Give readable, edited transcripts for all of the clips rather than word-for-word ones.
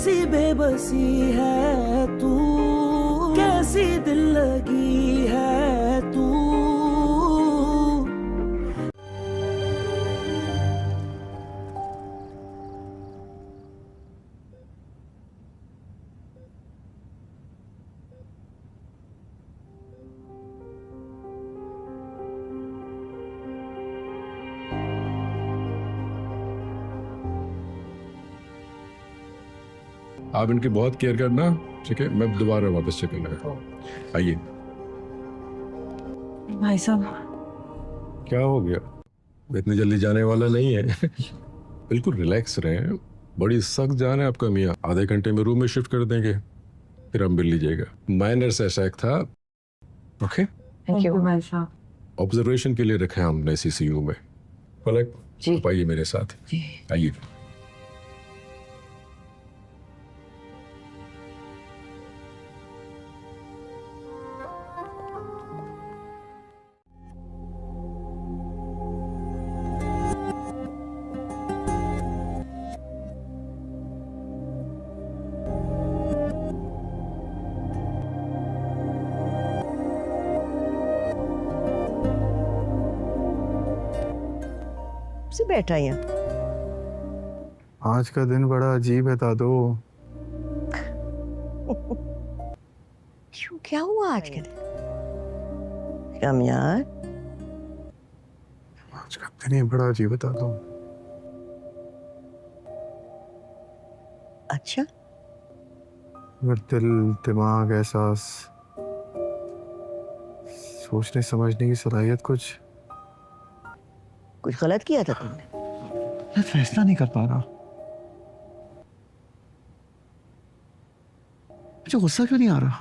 कैसी बेबसी है तू, कैसी दिल लगी है तू। आप इनकी बहुत केयर करना, ठीक है? मैं दोबारा वापस चेक करना। आइए। भाई साहब क्या हो गया? इतनी जल्दी जाने वाला नहीं है। बिल्कुल रिलैक्स रहें। बड़ी सख्त जान है आपका मियाँ। आधे घंटे में रूम में शिफ्ट कर देंगे, फिर हम मिल लीजिएगा। माइनर से अटैक था। ओके, थैंक यू भाई साहब। ऑब्जर्वेशन के लिए रखे हमने सीसीयू में। पलक जी। आप आइए मेरे साथ। जी। आइए। से बैठा यहाँ। आज का दिन बड़ा अजीब है दादो। क्यों, क्या हुआ आज के दिन? कम यार, आज का दिन ही बड़ा अजीब है दादो। अच्छा, अगर दिल, दिमाग, एहसास, सोचने समझने की सलाहियत कुछ गलत किया था तुमने? मैं फैसला नहीं कर पा रहा। मुझे गुस्सा क्यों नहीं आ रहा?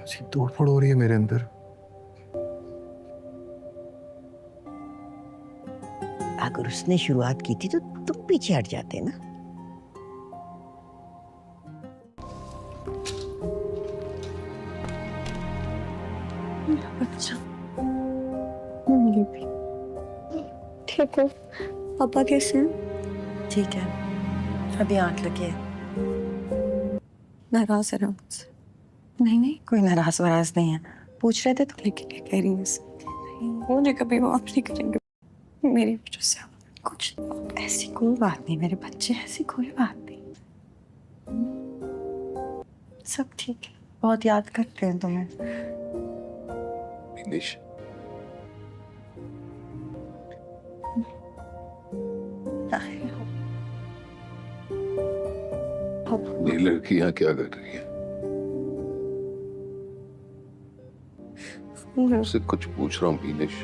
अजीब तोड़फोड़ हो रही है मेरे अंदर। अगर उसने शुरुआत की थी तो तुम पीछे हट जाते ना। अच्छा, ठीक हो? पापा कैसे हैं? ठीक है, अभी आंख लगी है। नाराज है ना मुझसे? नहीं नहीं, कोई नाराज वराज नहीं है। पूछ रहे थे तो। लेकिन ये कह रही हूँ मुझे कभी माफ नहीं करेंगे मेरी वजह से। कुछ ऐसी कोई बात नहीं मेरे बच्चे, ऐसी कोई बात नहीं। सब ठीक है। बहुत याद करते हैं तुम्हें। निश, ये लड़की यहाँ क्या कर रही है? मुझसे कुछ पूछ रहा हूँ मीनेश,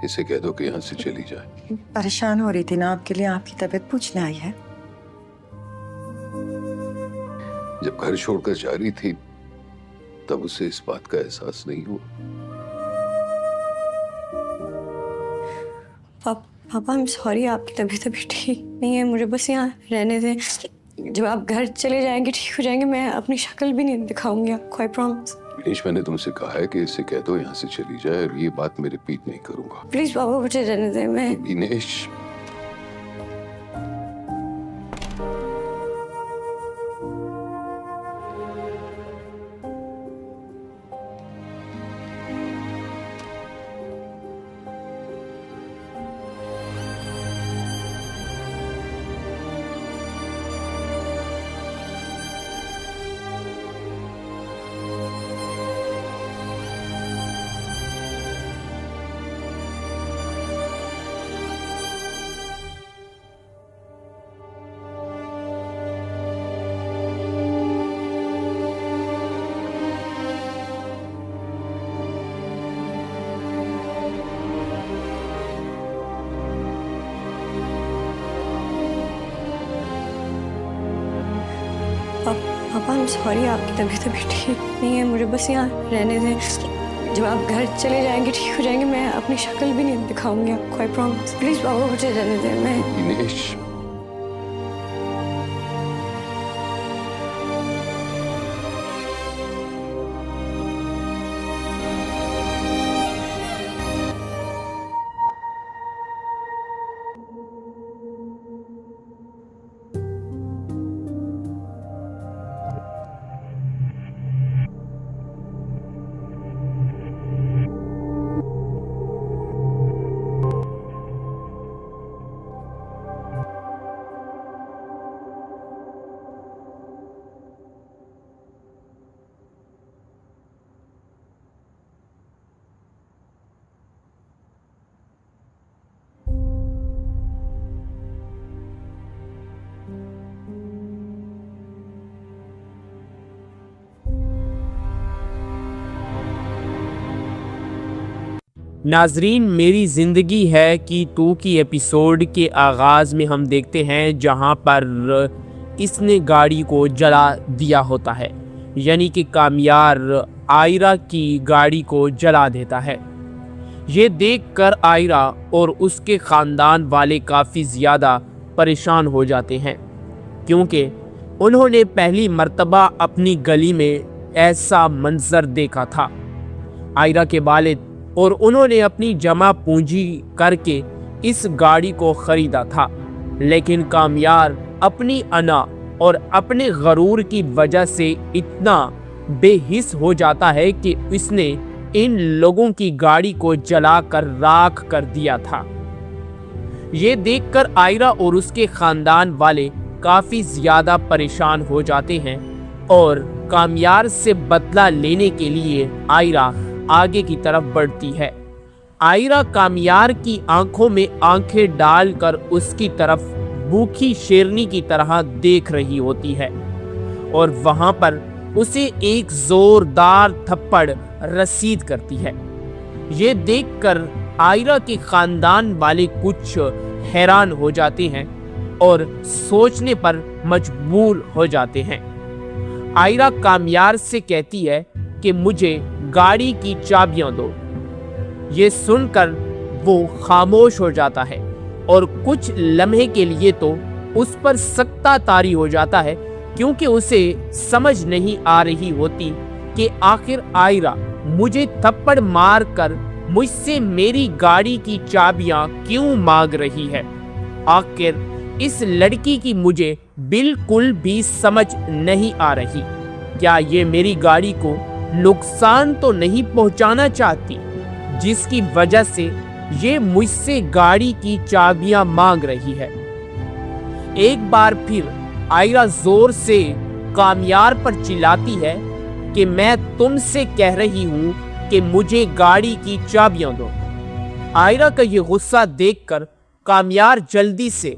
इसे कह दो कि यहाँ से चली जाए। परेशान हो रही थी ना आपके लिए, आपकी तबीयत पूछने आई है। जब घर छोड़कर जा रही थी तब उसे इस बात का एहसास नहीं हुआ। पापा आई एम सॉरी, आपकी तबीयत अभी ठीक नहीं है, मुझे बस यहाँ रहने दें। जब आप घर चले जाएंगे, ठीक हो जाएंगे, मैं अपनी शक्ल भी नहीं दिखाऊंगी आपको, आई प्रॉमिस। विनेश, मैंने तुमसे कहा है कि इसे कह दो यहाँ से चली जाए, और ये बात मैं रिपीट नहीं करूंगा। प्लीज पापा मुझे रहने दें। मैं विनेश, पापा आई एम सॉरी, आपकी तबीयत अभी ठीक नहीं है, मुझे बस यहाँ रहने दें। जब आप घर चले जाएंगे, ठीक हो जाएंगे, मैं अपनी शक्ल भी नहीं दिखाऊंगी आपको, आई प्रॉमिस। प्लीज पापा मुझे रहने दें। मैं विनेश, नाजरीन, मेरी ज़िंदगी है कि तू की एपिसोड के आगाज़ में हम देखते हैं जहां पर इसने गाड़ी को जला दिया होता है, यानी कि कामयार आयरा की गाड़ी को जला देता है। ये देखकर आयरा और उसके ख़ानदान वाले काफ़ी ज़्यादा परेशान हो जाते हैं, क्योंकि उन्होंने पहली मर्तबा अपनी गली में ऐसा मंजर देखा था। आयरा के वालिद और उन्होंने अपनी जमा पूंजी करके इस गाड़ी को ख़रीदा था, लेकिन कामयार अपनी अना और अपने गरूर की वजह से इतना बेहिस हो जाता है कि इसने इन लोगों की गाड़ी को जलाकर राख कर दिया था। ये देखकर आयरा और उसके ख़ानदान वाले काफ़ी ज़्यादा परेशान हो जाते हैं और कामयार से बदला लेने के लिए आयरा आगे की तरफ बढ़ती है। आयरा कामयार की आंखों में आंखें डालकर उसकी तरफ भूखी शेरनी की तरह देख रही होती है और वहां पर उसे एक जोरदार थप्पड़ रसीद करती है। ये देखकर आयरा के खानदान वाले कुछ हैरान हो जाते हैं और सोचने पर मजबूर हो जाते हैं। आयरा कामयार से कहती है कि मुझे गाड़ी की चाबियां दो। ये सुनकर वो खामोश हो जाता है और कुछ लम्हे के लिए तो उस पर सख्ता तारी हो जाता है, क्योंकि उसे समझ नहीं आ रही होती कि आखिर आयरा मुझे थप्पड़ मार कर मुझसे मेरी गाड़ी की चाबियां क्यों मांग रही है। आखिर इस लड़की की मुझे बिल्कुल भी समझ नहीं आ रही। क्या ये मेरी गाड़ी को नुकसान तो नहीं पहुंचाना चाहती, जिसकी वजह से ये मुझसे गाड़ी की चाबियां मांग रही है। एक बार फिर आयरा जोर से कामयार पर चिल्लाती है कि मैं तुमसे कह रही हूं कि मुझे गाड़ी की चाबियां दो। आयरा का ये गुस्सा देखकर कामयार जल्दी से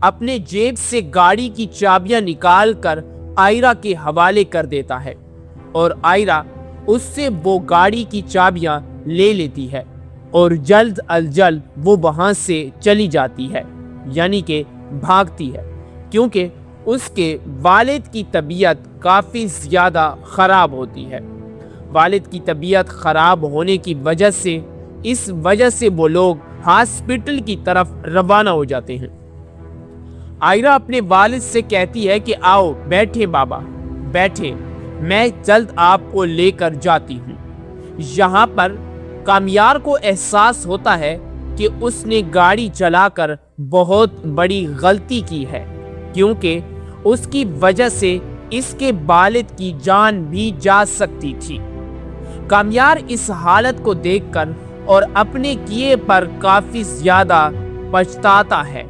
अपने जेब से गाड़ी की चाबियां निकालकर आयरा के हवाले कर देता है और आयरा उससे वो गाड़ी की चाबियां ले लेती है और जल्द अज जल्द वो वहां से चली जाती है, यानी कि भागती है, क्योंकि उसके वालिद की तबीयत काफ़ी ज़्यादा ख़राब होती है। वालिद की तबीयत ख़राब होने की वजह से इस वजह से वो लोग हॉस्पिटल की तरफ रवाना हो जाते हैं। आयरा अपने वालिद से कहती है कि आओ बैठे बाबा बैठे, मैं जल्द आपको लेकर जाती हूँ। यहाँ पर कामयार को एहसास होता है कि उसने गाड़ी चलाकर बहुत बड़ी गलती की है, क्योंकि उसकी वजह से इसके वालिद की जान भी जा सकती थी। कामयार इस हालत को देखकर और अपने किए पर काफ़ी ज़्यादा पछताता है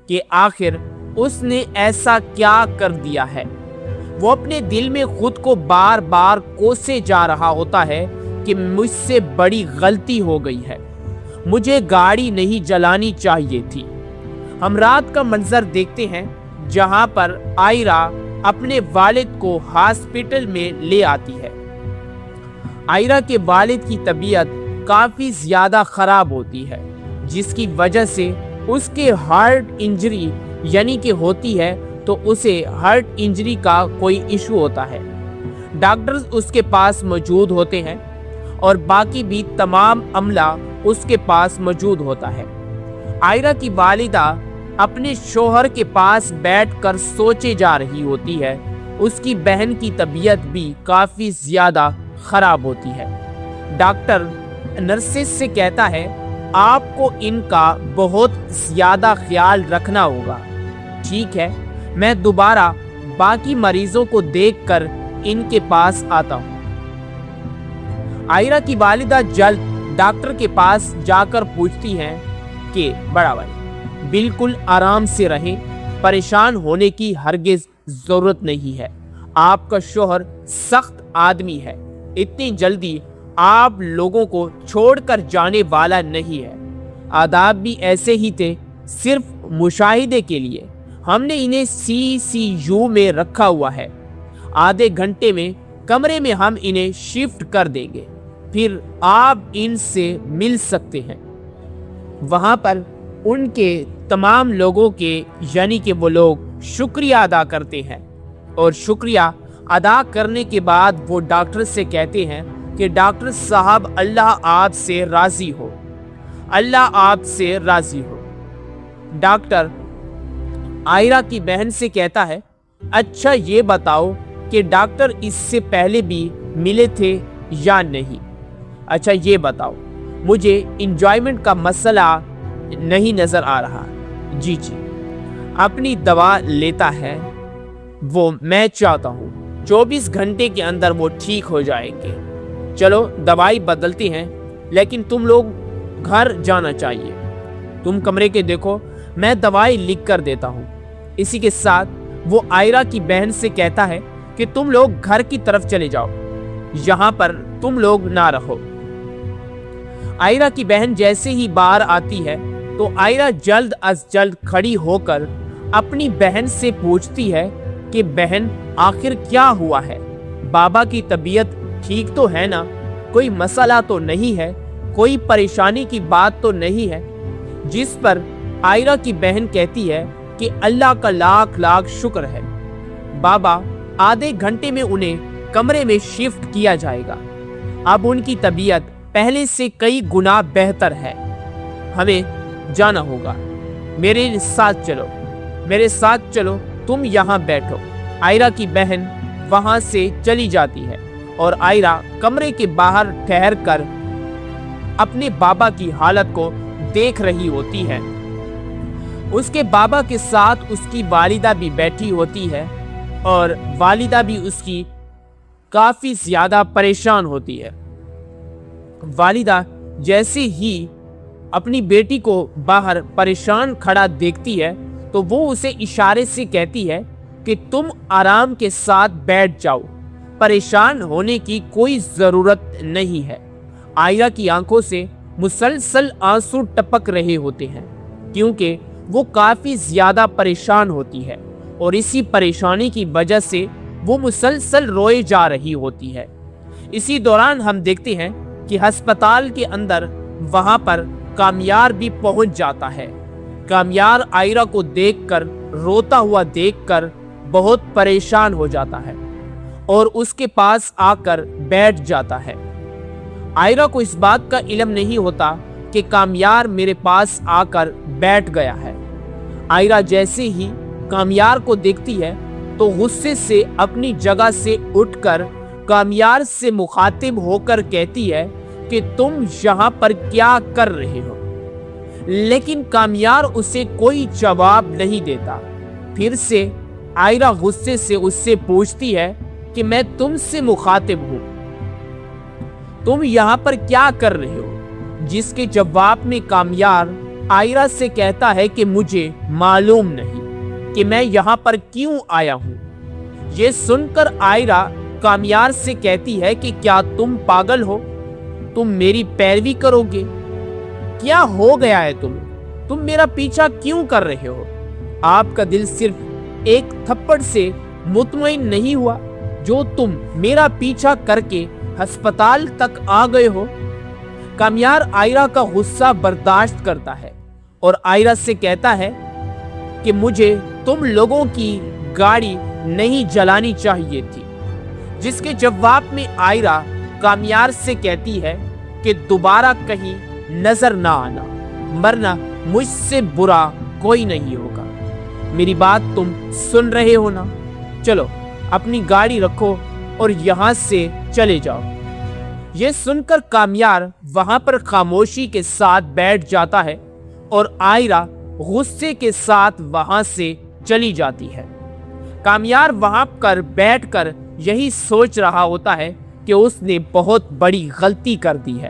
कि आखिर उसने ऐसा क्या कर दिया है। वो अपने दिल में खुद को बार बार कोसे जा रहा होता है कि मुझसे बड़ी गलती हो गई है, मुझे गाड़ी नहीं जलानी चाहिए थी। हम रात का मंजर देखते हैं जहां पर आयरा अपने वालिद को हॉस्पिटल में ले आती है। आयरा के वालिद की तबीयत काफ़ी ज़्यादा ख़राब होती है, जिसकी वजह से उसके हार्ट इंजरी यानी कि होती है, तो उसे हार्ट इंजरी का कोई इशू होता है। डॉक्टर्स उसके पास मौजूद होते हैं और बाकी भी तमाम अमला उसके पास मौजूद होता है। आयरा की वालिदा अपने शोहर के पास बैठकर सोचे जा रही होती है। उसकी बहन की तबीयत भी काफ़ी ज़्यादा ख़राब होती है। डॉक्टर नर्सेस से कहता है आपको इनका बहुत ज़्यादा ख्याल रखना होगा। ठीक है, मैं दोबारा बाकी मरीजों को देखकर इनके पास आता हूँ। आयरा की वालिदा जल्द डॉक्टर के पास जाकर पूछती हैं कि बड़ा भाई बिल्कुल आराम से रहें, परेशान होने की हरगिज ज़रूरत नहीं है। आपका शोहर सख्त आदमी है, इतनी जल्दी आप लोगों को छोड़कर जाने वाला नहीं है। आदाब भी ऐसे ही थे, सिर्फ मुशाहिदे के लिए हमने इन्हें CCU में रखा हुआ है। आधे घंटे में कमरे में हम इन्हें शिफ्ट कर देंगे। फिर आप इनसे मिल सकते हैं। वहाँ पर उनके तमाम लोगों के यानी कि वो लोग शुक्रिया अदा करते हैं और शुक्रिया अदा करने के बाद वो डॉक्टर से कहते हैं कि डॉक्टर साहब अल्लाह आपसे राज़ी हो, अल्लाह आपसे राज़ी हो। डॉक्टर आयरा की बहन से कहता है, अच्छा ये बताओ कि डॉक्टर इससे पहले भी मिले थे या नहीं? अच्छा ये बताओ, मुझे इंजॉयमेंट का मसला नहीं नज़र आ रहा। जी जी, अपनी दवा लेता है वो, मैं चाहता हूँ 24 घंटे के अंदर वो ठीक हो जाएंगे। चलो दवाई बदलती हैं, लेकिन तुम लोग घर जाना चाहिए। तुम कमरे के देखो, मैं दवाई लिख कर देता हूँ। इसी के साथ वो आयरा की बहन से कहता है कि तुम लोग घर की तरफ चले जाओ, यहाँ पर तुम लोग ना रहो। आयरा की बहन जैसे ही बाहर आती है तो आयरा जल्द अज जल्द खड़ी होकर अपनी बहन से पूछती है कि बहन आखिर क्या हुआ है? बाबा की तबीयत ठीक तो है ना? कोई मसला तो नहीं है? कोई परेशानी की बात तो नहीं है? जिस पर आयरा की बहन कहती है कि अल्लाह का लाख लाख शुक्र है, बाबा आधे घंटे में उन्हें कमरे में शिफ्ट किया जाएगा। अब उनकी तबीयत पहले से कई गुना बेहतर है। हमें जाना होगा, मेरे साथ चलो, मेरे साथ चलो, तुम यहाँ बैठो। आयरा की बहन वहाँ से चली जाती है और आयरा कमरे के बाहर ठहर कर अपने बाबा की हालत को देख रही होती है। उसके बाबा के साथ उसकी वालिदा भी बैठी होती है और वालिदा भी उसकी काफ़ी ज़्यादा परेशान होती है। वालिदा जैसे ही अपनी बेटी को बाहर परेशान खड़ा देखती है तो वो उसे इशारे से कहती है कि तुम आराम के साथ बैठ जाओ, परेशान होने की कोई ज़रूरत नहीं है। आयरा की आंखों से मुसलसल आंसू टपक रहे होते हैं क्योंकि वो काफ़ी ज़्यादा परेशान होती है और इसी परेशानी की वजह से वो मुसलसल रोए जा रही होती है। इसी दौरान हम देखते हैं कि अस्पताल के अंदर वहाँ पर कामयार भी पहुँच जाता है। कामयार आयरा को देखकर, रोता हुआ देखकर बहुत परेशान हो जाता है और उसके पास आकर बैठ जाता है। आयरा को इस बात का इल्म नहीं होता कि कामयार मेरे पास आकर बैठ गया है। आयरा जैसे ही कामयार को देखती है तो गुस्से से अपनी जगह से उठकर कामयार से मुखातिब होकर कहती है कि तुम यहाँ पर क्या कर रहे हो? लेकिन कामयार उसे कोई जवाब नहीं देता। फिर से आयरा गुस्से से उससे पूछती है कि मैं तुमसे मुखातिब हूँ, तुम यहाँ पर क्या कर रहे हो? जिसके जवाब में कामयार आयरा से कहता है कि मुझे मालूम नहीं कि मैं यहाँ पर क्यों आया हूँ। ये सुनकर आयरा कामयार से कहती है कि क्या तुम पागल हो? तुम मेरी पैरवी करोगे? क्या हो गया है तुम्हें? तुम मेरा पीछा क्यों कर रहे हो? आपका दिल सिर्फ एक थप्पड़ से मुतमईन नहीं हुआ जो तुम मेरा पीछा करके अस्पताल तक आ गए हो? कामयार आयरा का गुस्सा बर्दाश्त करता है और आयरा से कहता है कि मुझे तुम लोगों की गाड़ी नहीं जलानी चाहिए थी। जिसके जवाब में आयरा कामयार से कहती है कि दोबारा कहीं नजर ना आना, मरना मुझसे बुरा कोई नहीं होगा। मेरी बात तुम सुन रहे हो ना? चलो अपनी गाड़ी रखो और यहाँ से चले जाओ। ये सुनकर कामयार वहां पर खामोशी के साथ बैठ जाता है और आयरा गुस्से के साथ वहां से चली जाती है। कामयार वहां पर बैठकर यही सोच रहा होता है कि उसने बहुत बड़ी गलती कर दी है,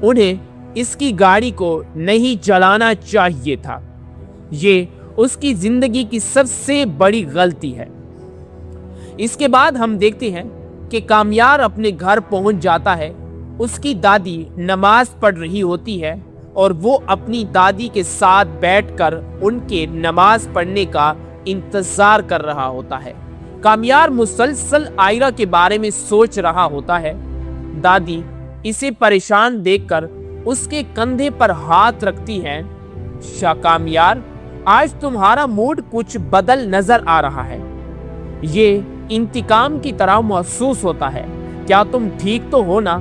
उन्हें इसकी गाड़ी को नहीं जलाना चाहिए था। ये उसकी जिंदगी की सबसे बड़ी गलती है। इसके बाद हम देखते हैं कि कामयार अपने घर पहुंच जाता है। उसकी दादी नमाज पढ़ रही होती है और वो अपनी दादी के साथ बैठकर उनके नमाज पढ़ने का इंतजार कर रहा होता है। कामयार मुसलसल आयरा के बारे में सोच रहा होता है। दादी इसे परेशान देखकर उसके कंधे पर हाथ रखती है। कामयार, आज तुम्हारा मूड कुछ बदल नजर आ रहा है। ये इंतकाम की तरह महसूस होता है। क्या तुम ठीक तो हो ना?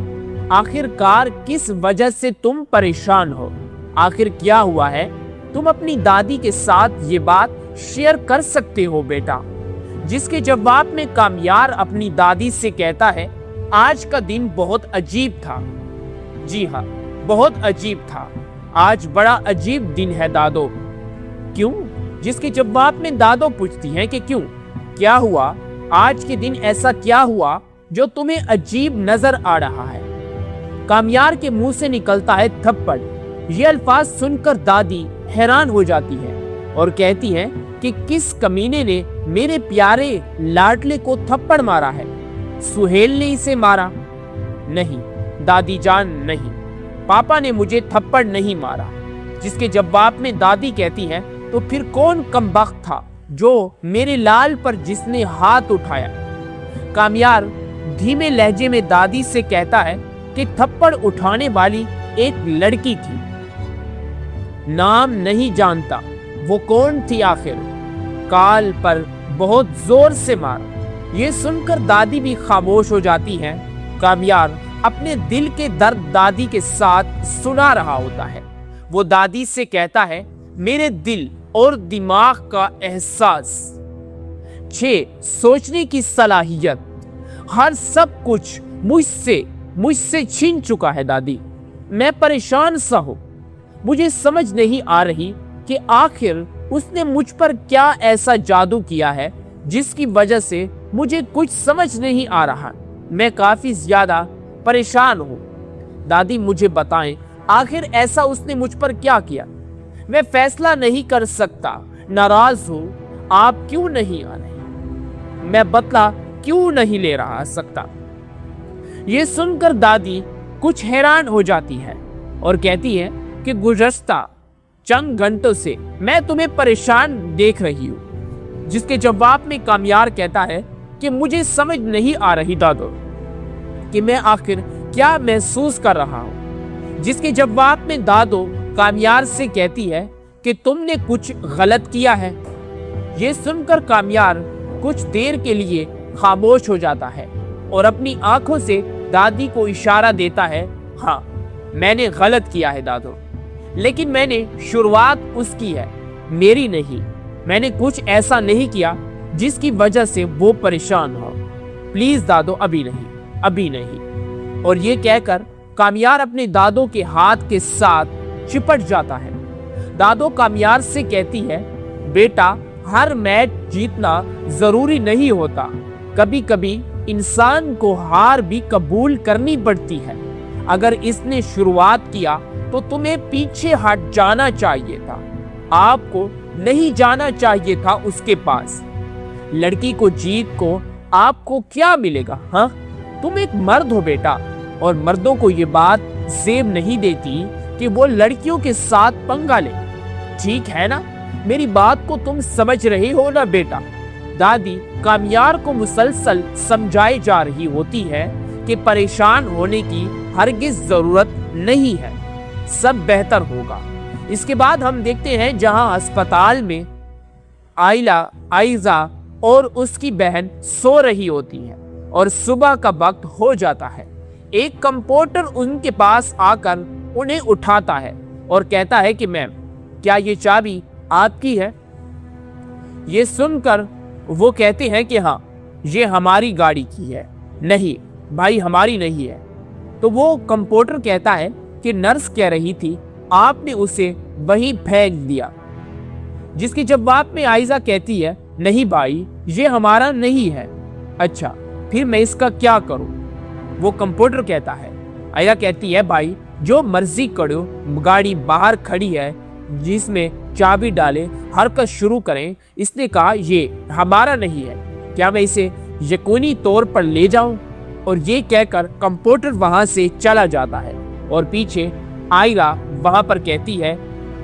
आखिरकार किस वजह से तुम परेशान हो? आखिर क्या हुआ है? तुम अपनी दादी के साथ ये बात शेयर कर सकते हो बेटा। जिसके जवाब में कामयार अपनी दादी से कहता है, आज का दिन बहुत अजीब था। जी हाँ, बहुत अजीब था। आज बड़ा अजीब दिन है दादो। क्यों? जिसके जवाब में दादो पूछती है कि क्यों, क्या हुआ? आज के दिन ऐसा क्या हुआ जो तुम्हें अजीब नजर आ रहा है? कामयार के मुंह से निकलता है थप्पड़। ये अल्फाज सुनकर दादी हैरान हो जाती है और कहती है कि किस कमीने ने मेरे प्यारे लाडले को थप्पड़ मारा है? सुहेल ने इसे मारा? नहीं दादी जान, नहीं, पापा ने मुझे थप्पड़ नहीं मारा। जिसके जवाब में दादी कहती है, तो फिर कौन कमबख्त था जो मेरे लाल पर जिसने हाथ उठाया? कामयार धीमे लहजे में दादी से कहता है कि थप्पड़ उठाने वाली एक लड़की थी। नाम नहीं जानता, वो कौन थी आखिर? काल पर बहुत जोर से मारा। ये सुनकर दादी भी खामोश हो जाती है। कामयार अपने दिल के दर्द दादी के साथ सुना रहा होता है। वो दादी से कहता है, मेरे दिल और दिमाग का एहसास, 6 सोचने की सलाहियत, हर सब कुछ मुझसे छीन चुका है दादी। मैं परेशान सा हूं। मुझे समझ नहीं आ रही कि आखिर उसने मुझ पर क्या ऐसा जादू किया है जिसकी वजह से मुझे कुछ समझ नहीं आ रहा। मैं काफी ज्यादा परेशान हूं। दादी मुझे बताएं, आखिर ऐसा उसने मुझ पर क्या किया? मैं फैसला नहीं कर सकता, नाराज हूं। आप क्यों नहीं आ रहे? मैं बदला क्यों नहीं ले रहा सकता? ये सुनकर दादी कुछ हैरान हो जाती है और कहती है कि गुज़श्ता चंद घंटों से मैं तुम्हें परेशान देख रही हूं। जिसके जवाब में कामयार कहता है कि मुझे समझ नहीं आ रही दादो कि मैं आखिर क्या महसूस कर रहा हूं। जिसके जवाब में दादो कामयार से कहती है कि तुमने कुछ गलत किया है। ये सुनकर कामयार कुछ देर के लिए खामोश हो जाता है और अपनी आंखों से दादी को इशारा देता है, हाँ मैंने गलत किया है दादो, लेकिन मैंने शुरुआत उसकी है, मेरी नहीं। मैंने कुछ ऐसा नहीं किया जिसकी वजह से वो परेशान हो। प्लीज दादो, अभी नहीं, अभी नहीं। और ये कहकर कामयार अपने दादो के हाथ के साथ चिपट जाता है। दादो कामयार से कहती है, बेटा हर मैच जीतना जरूरी नहीं होता, कभी कभी इंसान को हार भी कबूल करनी पड़ती है। अगर इसने शुरुआत किया तो तुम्हें पीछे हट जाना चाहिए था, आपको नहीं जाना चाहिए था उसके पास। लड़की को जीत को आपको क्या मिलेगा? हाँ, तुम एक मर्द हो बेटा, और मर्दों को ये बात जेब नहीं देती कि वो लड़कियों के साथ पंगा ले। ठीक है ना? मेरी बात को तुम समझ रहे हो ना बेटा? दादी कामयार को मुसलसल समझाई जा रही होती है कि परेशान होने की हरगिज जरूरत नहीं है, सब बेहतर होगा। इसके बाद हम देखते हैं जहां अस्पताल में आइजा और उसकी बहन सो रही होती है और सुबह का वक्त हो जाता है। एक कंपाउंडर उनके पास आकर उन्हें उठाता है और कहता है कि मैम, क्या ये चाबी आपकी है? ये सुनकर वो कहते हैं कि हाँ, ये हमारी गाड़ी की है। नहीं भाई, हमारी नहीं है। तो वो कंपाउंडर कहता है कि नर्स कह रही थी आपने उसे वहीं फेंक दिया। जिसके जवाब में आइजा कहती है, नहीं भाई, ये हमारा नहीं है। अच्छा, फिर मैं इसका क्या करूं? वो कंपाउंडर कहता है। आइजा कहती है, भाई जो मर्जी करो, गाड़ी बाहर खड़ी है, जिसमें चाबी डालें, हरकत शुरू करें। इसने कहा ये हमारा नहीं है, क्या मैं इसे यकीनी तौर पर ले जाऊं? और ये कहकर कंपाउंडर वहां से चला जाता है और पीछे आयरा वहां पर कहती है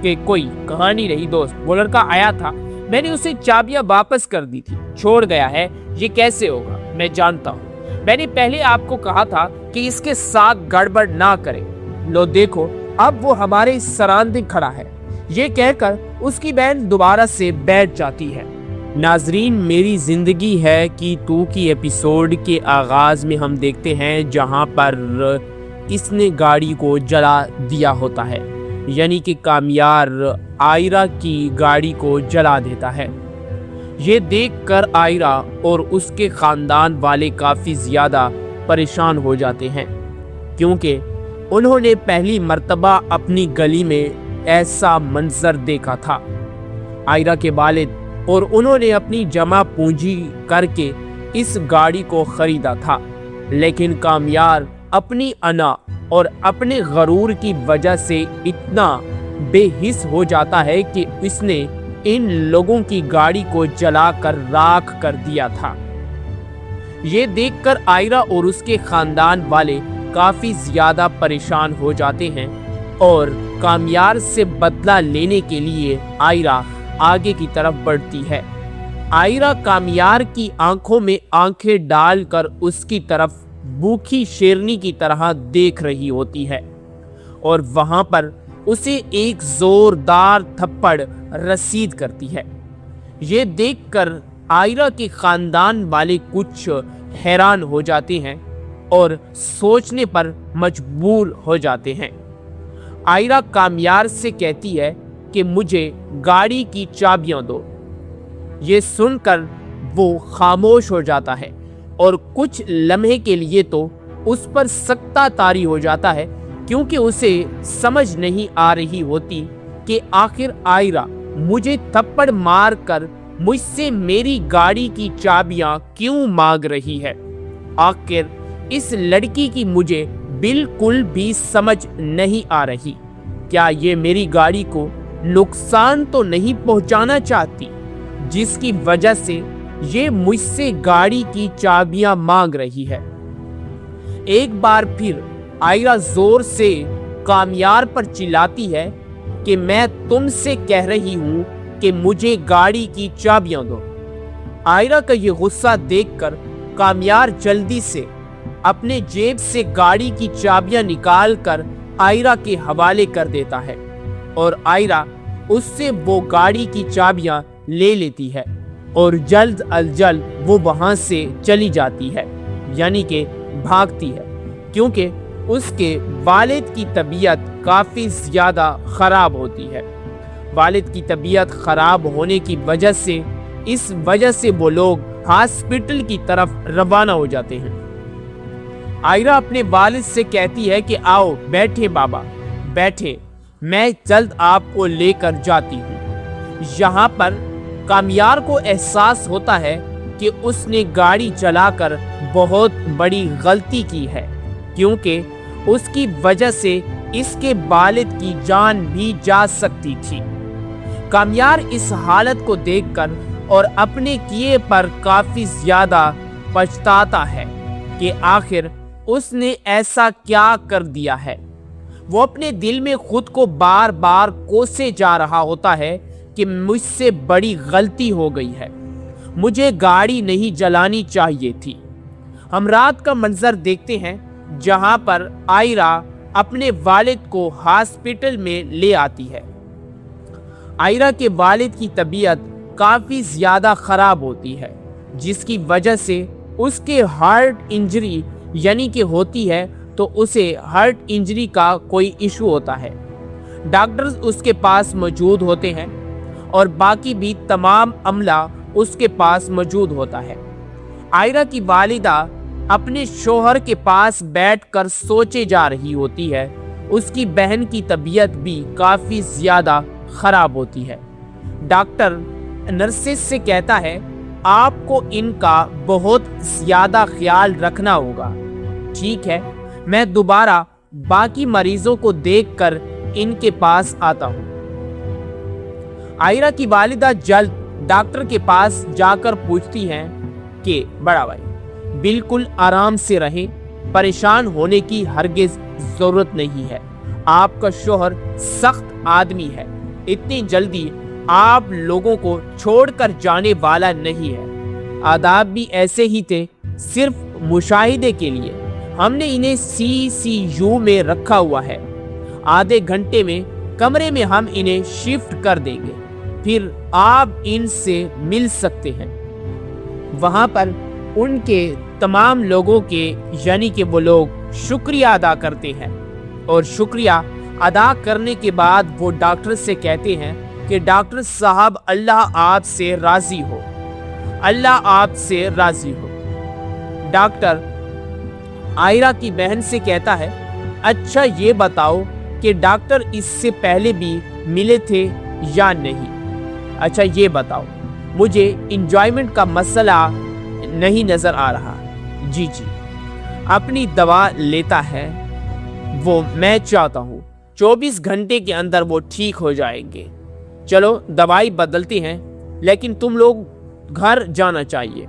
कि कोई कहानी नहीं दोस्त, वो लड़का आया था, मैंने उसे चाबियां वापस कर दी थी, छोड़ गया है, ये कैसे होगा? मैं जानता हूँ। मैंने पहले आपको कहा था कि इसके साथ गड़बड़ ना करें। लो देखो, अब वो हमारे सरांदे खड़ा है। ये कहकर उसकी बहन दोबारा से बैठ जाती है। नाजरीन, मेरी जिंदगी है कि 2 की एपिसोड के आगाज में हम देखते हैं जहां पर इसने गाड़ी को जला दिया होता है, यानी कि कामयार आयरा की गाड़ी को जला देता है। ये देखकर आयरा और उसके खानदान वाले काफ़ी ज़्यादा परेशान हो जाते हैं, क्योंकि उन्होंने पहली मर्तबा अपनी गली में ऐसा मंजर देखा था। आयरा के वालिद और उन्होंने अपनी जमा पूंजी करके इस गाड़ी को ख़रीदा था, लेकिन कामयार अपनी अना और अपने गरूर की वजह से इतना बेहिस हो जाता है कि इसने इन लोगों की गाड़ी को जलाकर राख कर दिया था। ये देखकर आयरा और उसके खानदान वाले काफ़ी ज़्यादा परेशान हो जाते हैं और कामयार से बदला लेने के लिए आयरा आगे की तरफ बढ़ती है। आयरा कामयार की आंखों में आंखें डालकर उसकी तरफ भूखी शेरनी की तरह देख रही होती है और वहां पर उसे एक जोरदार थप्पड़ रसीद करती है। ये देखकर आयरा के खानदान वाले कुछ हैरान हो जाते हैं और सोचने पर मजबूर हो जाते हैं। आयरा कामयार से कहती है कि मुझे गाड़ी की चाबियां दो। ये सुनकर वो खामोश हो जाता है और कुछ लम्हे के लिए तो उस पर सख्ता तारी हो जाता है, क्योंकि उसे समझ नहीं आ रही होती कि आखिर आयरा मुझे थप्पड़ मारकर मुझसे मेरी गाड़ी की चाबियां क्यों मांग रही है। आखिर इस लड़की की मुझे बिल्कुल भी समझ नहीं आ रही। क्या ये मेरी गाड़ी को नुकसान तो नहीं पहुंचाना चाहती, जिसकी वजह से ये मुझसे गाड़ी की चाबियां मांग रही है। एक बार फिर आयरा जोर से कामयार पर चिल्लाती है कि मैं तुमसे कह रही हूं कि मुझे गाड़ी की चाबियां दो। आयरा का ये गुस्सा देखकर कामयार जल्दी से अपने जेब से गाड़ी की चाबियां निकालकर आयरा के हवाले कर देता है और आयरा उससे वो गाड़ी की चाबियां ले लेती है और जल्द अज जल्द वो वहां से चली जाती है, यानी कि भागती है, क्योंकि उसके वालिद की तबीयत काफ़ी ज़्यादा ख़राब होती है। वालिद की तबीयत ख़राब होने की वजह से इस वजह से वो लोग हॉस्पिटल की तरफ रवाना हो जाते हैं। आयरा अपने वालिद से कहती है कि आओ बैठे बाबा, बैठे, मैं जल्द आपको लेकर जाती हूँ। यहाँ पर कामयार को एहसास होता है कि उसने गाड़ी चलाकर बहुत बड़ी गलती की है, क्योंकि उसकी वजह से इसके वालिद की जान भी जा सकती थी। कामयार इस हालत को देखकर और अपने किए पर काफ़ी ज़्यादा पछताता है कि आखिर उसने ऐसा क्या कर दिया है। वो अपने दिल में खुद को बार बार कोसे जा रहा होता है कि मुझसे बड़ी गलती हो गई है, मुझे गाड़ी नहीं जलानी चाहिए थी। हम रात का मंजर देखते हैं जहां पर आयरा अपने वालिद को हॉस्पिटल में ले आती है। आयरा के वालिद की तबीयत काफ़ी ज़्यादा ख़राब होती है, जिसकी वजह से उसके हार्ट इंजरी यानी कि होती है, तो उसे हार्ट इंजरी का कोई इशू होता है। डॉक्टर्स उसके पास मौजूद होते हैं और बाकी भी तमाम अमला उसके पास मौजूद होता है। आयरा की वालिदा अपने शोहर के पास बैठकर सोचे जा रही होती है। उसकी बहन की तबीयत भी काफ़ी ज़्यादा ख़राब होती है। डॉक्टर नर्सिस से कहता है आपको इनका बहुत ज़्यादा ख्याल रखना होगा। ठीक है, मैं दोबारा बाकी मरीजों को देखकर इनके पास आता हूँ। आयरा की वालिदा जल्द डॉक्टर के पास जाकर पूछती हैं कि बड़ा भाई बिल्कुल आराम से रहें, परेशान होने की हरगिज ज़रूरत नहीं है। आपका शोहर सख्त आदमी है, इतनी जल्दी आप लोगों को छोड़कर जाने वाला नहीं है। आदाब भी ऐसे ही थे, सिर्फ मुशाहिदे के लिए हमने इन्हें CCU में रखा हुआ है। आधे घंटे में कमरे में हम इन्हें शिफ्ट कर देंगे, फिर आप इनसे मिल सकते हैं। वहां पर उनके तमाम लोगों के यानी कि वो लोग शुक्रिया अदा करते हैं और शुक्रिया अदा करने के बाद वो डॉक्टर से कहते हैं कि डॉक्टर साहब अल्लाह आपसे राजी हो, अल्लाह आपसे राजी हो। डॉक्टर आयरा की बहन से कहता है, अच्छा ये बताओ कि डॉक्टर इससे पहले भी मिले थे या नहीं? अच्छा ये बताओ, मुझे इंजॉयमेंट का मसला नहीं नजर आ रहा। जी जी, अपनी दवा लेता है वो, मैं चाहता हूँ 24 घंटे के अंदर वो ठीक हो जाएंगे। चलो दवाई बदलती हैं, लेकिन तुम लोग घर जाना चाहिए।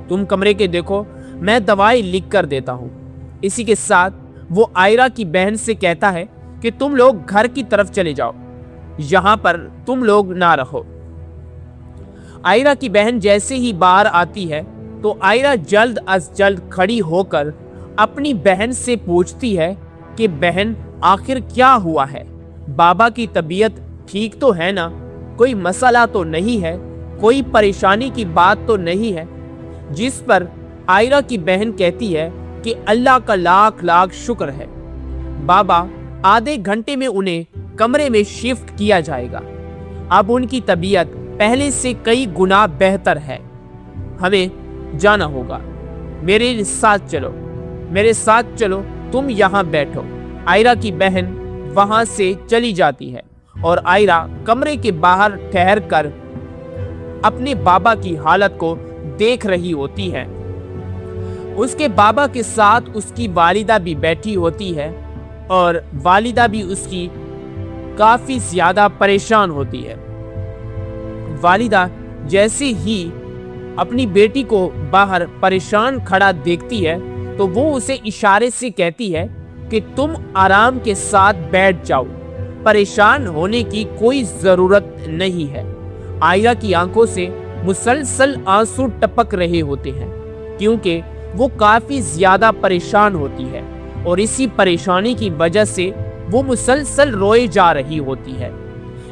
तुम कमरे के देखो, मैं दवाई लिख कर देता हूँ। इसी के साथ वो आयरा की बहन से कहता है कि तुम लोग घर की तरफ चले जाओ, यहाँ पर तुम लोग ना रहो। आयरा की बहन जैसे ही बाहर आती है तो आयरा जल्द अज जल्द खड़ी होकर अपनी बहन से पूछती है कि बहन आखिर क्या हुआ है? बाबा की तबीयत ठीक तो है ना? कोई मसला तो नहीं है? कोई परेशानी की बात तो नहीं है? जिस पर आयरा की बहन कहती है कि अल्लाह का लाख लाख शुक्र है, बाबा आधे घंटे में उन्हें कमरे में शिफ्ट किया जाएगा। अब उनकी तबीयत पहले से कई गुना बेहतर है। हमें जाना होगा, मेरे साथ चलो, मेरे साथ चलो, तुम यहाँ बैठो। आयरा की बहन वहां से चली जाती है और आयरा कमरे के बाहर ठहर कर अपने बाबा की हालत को देख रही होती है। उसके बाबा के साथ उसकी वालिदा भी बैठी होती है और वालिदा भी उसकी काफी ज्यादा परेशान होती है। वालिदा जैसे ही अपनी बेटी को बाहर परेशान खड़ा देखती है तो वो उसे इशारे से कहती है कि तुम आराम के साथ बैठ जाओ, परेशान होने की कोई जरूरत नहीं है। आयरा की आंखों से मुसलसल आंसू टपक रहे होते हैं क्योंकि वो काफी ज्यादा परेशान होती है और इसी परेशानी की वजह से वो मुसलसल रोए जा रही होती है।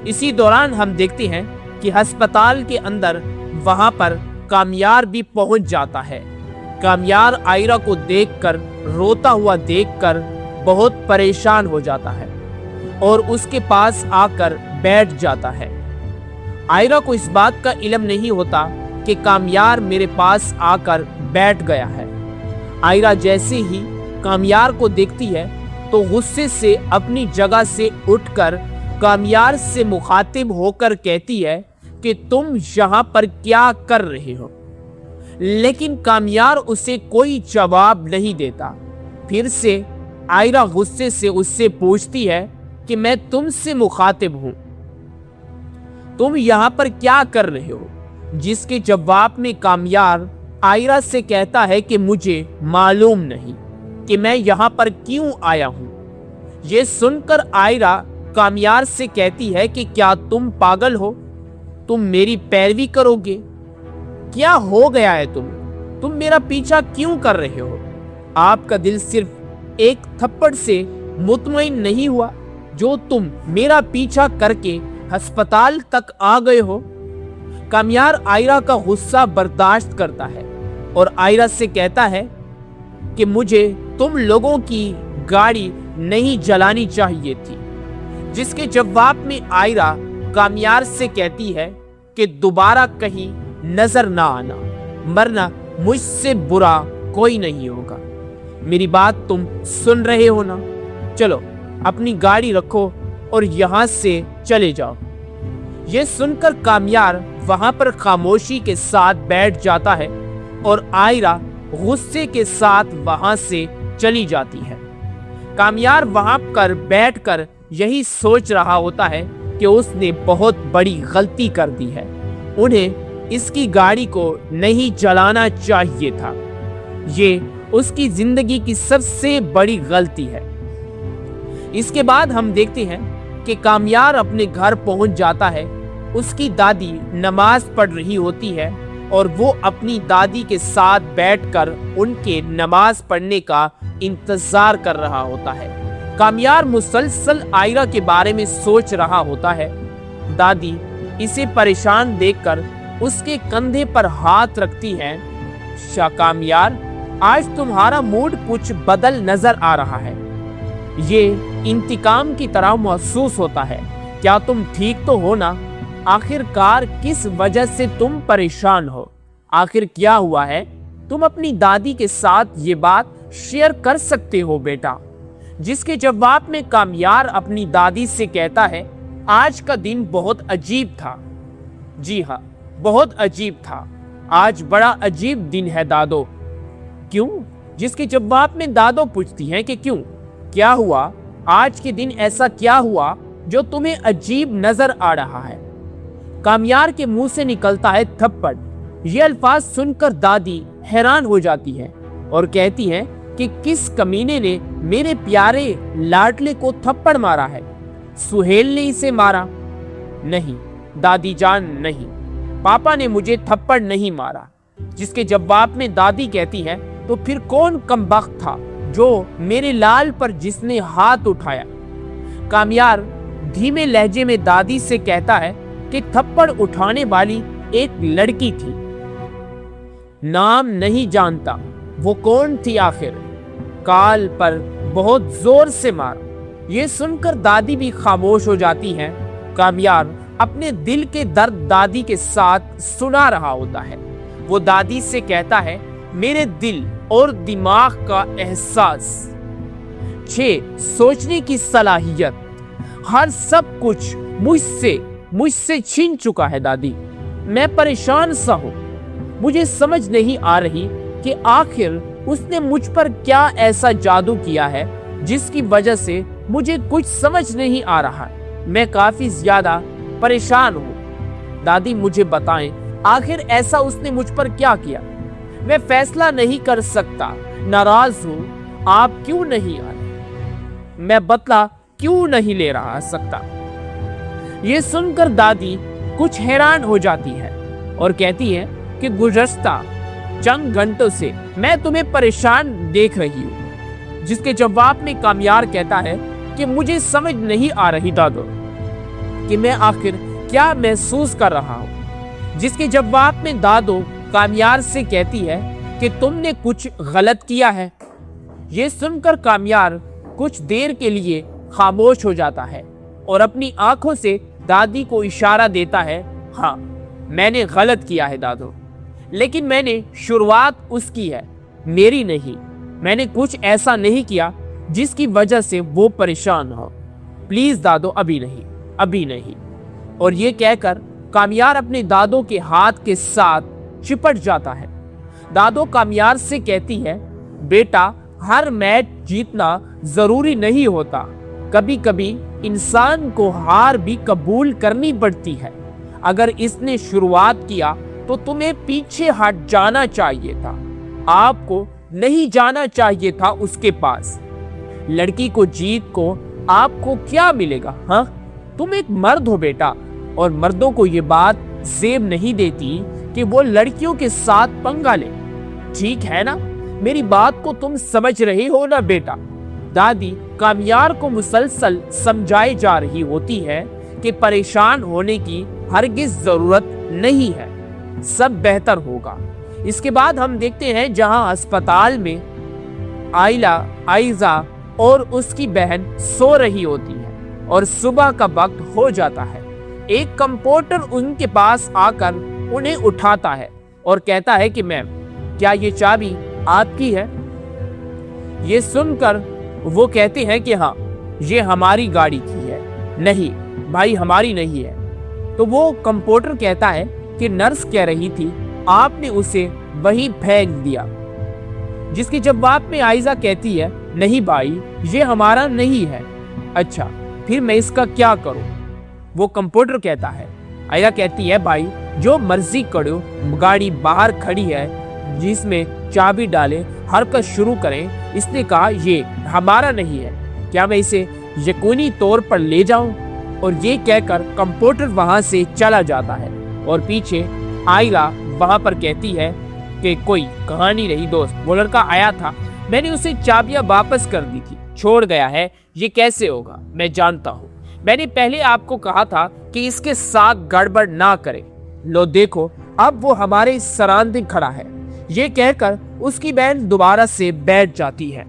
इसी दौरान हम देखते हैं कि अस्पताल के अंदर वहां पर कामयार भी पहुंच जाता है। कामयार आयरा को देखकर, रोता हुआ देखकर बहुत परेशान हो जाता है और उसके पास आकर बैठ जाता है। आयरा को इस बात का इल्म नहीं होता कि कामयार मेरे पास आकर बैठ गया है। आयरा जैसे ही कामयार को देखती है तो गुस्से से अपनी जगह से उठकर कामयार से मुखातिब होकर कहती है कि तुम यहाँ पर क्या कर रहे हो? लेकिन कामयार उसे कोई जवाब नहीं देता। फिर से आयरा गुस्से से उससे पूछती है कि मैं तुमसे मुखातिब हूं, तुम यहाँ पर क्या कर रहे हो? जिसके जवाब में कामयार आयरा से कहता है कि मुझे मालूम नहीं कि मैं यहाँ पर क्यों आया हूं। ये सुनकर आयरा कामयार से कहती है कि क्या तुम पागल हो? तुम मेरी पैरवी करोगे? क्या हो गया है तुम मेरा पीछा क्यों कर रहे हो? आपका दिल सिर्फ एक थप्पड़ से मुतमईन नहीं हुआ जो तुम मेरा पीछा करके अस्पताल तक आ गए हो? कामयार आयरा का गुस्सा बर्दाश्त करता है और आयरा से कहता है कि मुझे तुम लोगों की गाड़ी नहीं जलानी चाहिए थी। जिसके जवाब में आयरा कामयार से कहती है कि दोबारा कहीं नजर ना आना, वरना मुझसे बुरा कोई नहीं होगा। मेरी बात तुम सुन रहे हो ना? चलो अपनी गाड़ी रखो और यहां से चले जाओ। यह सुनकर कामयार वहां पर खामोशी के साथ बैठ जाता है और आयरा गुस्से के साथ वहां से चली जाती है। कामयार वहां पर बैठकर यही सोच रहा होता है कि उसने बहुत बड़ी गलती कर दी है, उन्हें इसकी गाड़ी को नहीं जलाना चाहिए था। ये उसकी जिंदगी की सबसे बड़ी गलती है। इसके बाद हम देखते हैं कि कामयार अपने घर पहुंच जाता है। उसकी दादी नमाज पढ़ रही होती है और वो अपनी दादी के साथ बैठकर उनके नमाज पढ़ने का इंतजार कर रहा होता है। कामयार मुसलसल आयरा के बारे में सोच रहा होता है। दादी इसे परेशान देखकर उसके कंधे पर हाथ रखती है। कामयार, आज तुम्हारा मूड कुछ बदल नजर आ रहा है। ये इंतकाम की तरह महसूस होता है। क्या तुम ठीक तो हो ना? आखिरकार किस वजह से तुम परेशान हो? आखिर क्या हुआ है? तुम अपनी दादी के साथ ये बात शेयर कर सकते हो बेटा। जिसके जवाब में कामयार अपनी दादी से कहता है, आज का दिन बहुत अजीब था। जी हाँ, बहुत अजीब था। आज बड़ा अजीब दिन है दादो। क्यों? जिसके जवाब में दादो पूछती हैं कि क्यों, क्या हुआ? आज के दिन ऐसा क्या हुआ जो तुम्हें अजीब नजर आ रहा है? कामयार के मुंह से निकलता है थप्पड़। ये अल्फाज सुनकर दादी हैरान हो जाती है और कहती है कि किस कमीने ने मेरे प्यारे लाडले को थप्पड़ मारा है? सुहेल ने इसे मारा? नहीं दादी जान, नहीं, पापा ने मुझे थप्पड़ नहीं मारा। जिसके जवाब में दादी कहती है, तो फिर कौन कमबख्त था जो मेरे लाल पर जिसने हाथ उठाया? कामयार धीमे लहजे में दादी से कहता है कि थप्पड़ उठाने वाली एक लड़की थी। नाम नहीं जानता, वो कौन थी आखिर? काल पर बहुत जोर से मारा। ये सुनकर दादी भी खामोश हो जाती है। कामयार अपने दिल के दर्द दादी के साथ सुना रहा होता है। वो दादी से कहता है, मेरे दिल और दिमाग का एहसास, 6 सोचने की सलाहियत, हर सब कुछ मुझसे छीन चुका है दादी। मैं परेशान सा हूं। मुझे समझ नहीं आ रही कि आखिर उसने मुझ पर क्या ऐसा जादू किया है जिसकी वजह से मुझे कुछ समझ नहीं आ रहा। मैं काफी ज्यादा परेशान हूं। दादी मुझे बताएं, आखिर ऐसा उसने मुझ पर क्या किया? मैं फैसला नहीं कर सकता, नाराज हूं। आप क्यों नहीं आ रहे? मैं बदला क्यों नहीं ले रहा सकता? ये सुनकर दादी कुछ हैरान हो जाती है और कहती है कि गुज़श्ता चंद घंटों से मैं तुम्हें परेशान देख रही हूँ। जिसके जवाब में कामयार कहता है कि मुझे समझ नहीं आ रही दादो कि मैं आखिर क्या महसूस कर रहा हूँ। जिसके जवाब में दादो कामयार से कहती है कि तुमने कुछ गलत किया है। ये सुनकर कामयार कुछ देर के लिए खामोश हो जाता है और अपनी आंखों से दादी को इशारा देता है, हाँ मैंने गलत किया है दादो, लेकिन मैंने शुरुआत उसकी है, मेरी नहीं। मैंने कुछ ऐसा नहीं किया जिसकी वजह से वो परेशान हो। प्लीज दादो, अभी नहीं, अभी नहीं। और ये कहकर कामयार अपने दादो के हाथ के साथ चिपट जाता है। दादो कामयार से कहती है, बेटा हर मैच जीतना जरूरी नहीं होता। कभी कभी इंसान को हार भी कबूल करनी पड़ती है। अगर इसने शुरुआत किया तो तुम्हें पीछे हट जाना चाहिए था। आपको नहीं जाना चाहिए था उसके पास। लड़की को जीत को आपको क्या मिलेगा? हाँ, तुम एक मर्द हो बेटा, और मर्दों को ये बात जेब नहीं देती कि वो लड़कियों के साथ पंगा ले। ठीक है ना? मेरी बात को तुम समझ रहे हो ना बेटा? दादी कामयार को मुसलसल समझाई जा रही होती है कि परेशान होने की हरगिज जरूरत नहीं है, सब बेहतर होगा। इसके बाद हम देखते हैं जहां अस्पताल में आइजा और उसकी बहन सो रही होती है और सुबह का वक्त हो जाता है। एक कंपाउंडर उनके पास आकर उन्हें उठाता है और कहता है कि मैम, क्या ये चाबी आपकी है? ये सुनकर वो कहते हैं कि हाँ, ये हमारी गाड़ी की है। नहीं भाई, हमारी नहीं है। तो वो कंपाउंडर कहता है कि नर्स कह रही थी आपने उसे वहीं फेंक दिया। जिसके जवाब में आइजा कहती है, नहीं भाई, ये हमारा नहीं है। अच्छा, फिर मैं इसका क्या करूं? वो कंपाउंडर कहता है। आइजा कहती है, भाई जो मर्जी करो, गाड़ी बाहर खड़ी है, जिसमें चाबी डालें, हरकत शुरू करें। इसने कहा ये हमारा नहीं है, क्या मैं इसे यकीनी तौर पर ले जाऊं? और ये कहकर कंपाउंडर वहां से चला जाता है और पीछे आइला वहां पर कहती है कि कोई कहानी रही दोस्त, वो लड़का आया था, मैंने उसे चाबियां वापस कर दी थी, छोड़ गया है, ये कैसे होगा मैं जानता हूँ, मैंने पहले आपको कहा था कि इसके साथ गड़बड़ ना करें, लो देखो अब वो हमारे सरांदे खड़ा है। ये कहकर उसकी बहन दोबारा से बैठ जाती है।